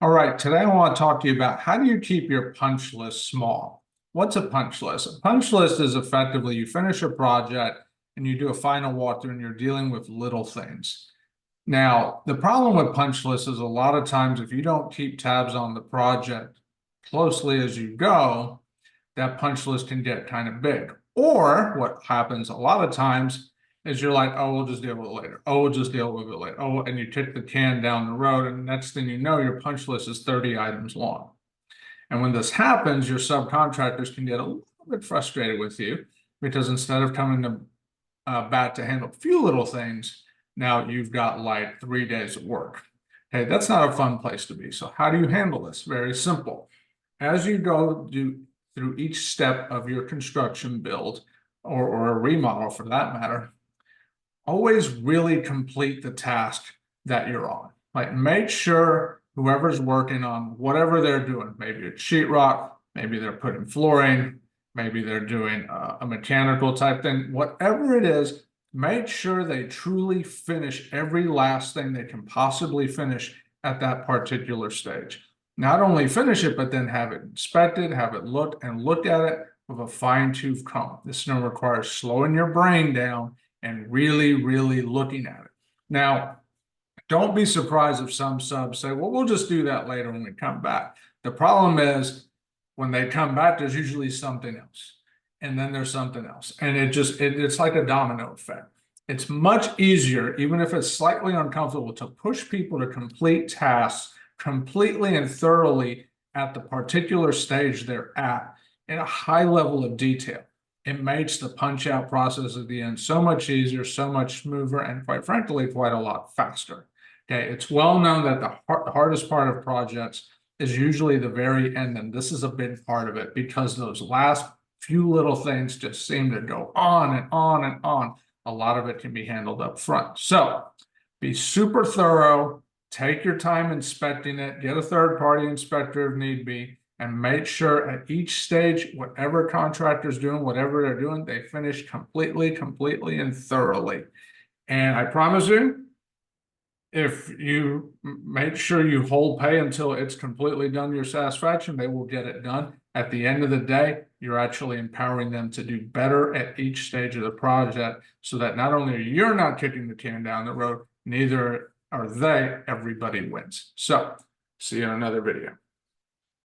All right, today I want to talk to you about how do you keep your punch list small? What's a punch list? A punch list is effectively you finish a project and you do a final walkthrough and you're dealing with little things. Now, the problem with punch lists is a lot of times if you don't keep tabs on the project closely as you go, that punch list can get kind of big. Or what happens a lot of times is you're like, oh, we'll just deal with it later. Oh, we'll just deal with it later. Oh, and you kick the can down the road, and next thing you know, your punch list is 30 items long. And when this happens, your subcontractors can get a little bit frustrated with you because instead of coming to bat to handle a few little things, now you've got like 3 days of work. Okay, that's not a fun place to be. So how do you handle this? Very simple. As you go through each step of your construction build or a remodel for that matter, always really complete the task that you're on. Like make sure whoever's working on whatever they're doing, maybe it's sheetrock, maybe they're putting flooring, maybe they're doing a mechanical type thing, whatever it is, make sure they truly finish every last thing they can possibly finish at that particular stage. Not only finish it, but then have it inspected, have it looked at it with a fine-tooth comb. This is going to require slowing your brain down and really, really looking at it. Now, don't be surprised if some subs say, well, we'll just do that later when we come back. The problem is when they come back, there's usually something else. And then there's something else. And it's like a domino effect. It's much easier, even if it's slightly uncomfortable, to push people to complete tasks completely and thoroughly at the particular stage they're at in a high level of detail. It makes the punch out process at the end so much easier, so much smoother, and quite frankly, quite a lot faster. Okay, it's well known that the hardest part of projects is usually the very end, and this is a big part of it because those last few little things just seem to go on and on and on. A lot of it can be handled up front. So be super thorough, take your time inspecting it, get a third-party inspector if need be, and make sure at each stage, whatever contractor's doing, whatever they're doing, they finish completely, and thoroughly. And I promise you, if you make sure you hold pay until it's completely done to your satisfaction, they will get it done. At the end of the day, you're actually empowering them to do better at each stage of the project so that not only you're not kicking the can down the road, neither are they, everybody wins. So see you in another video.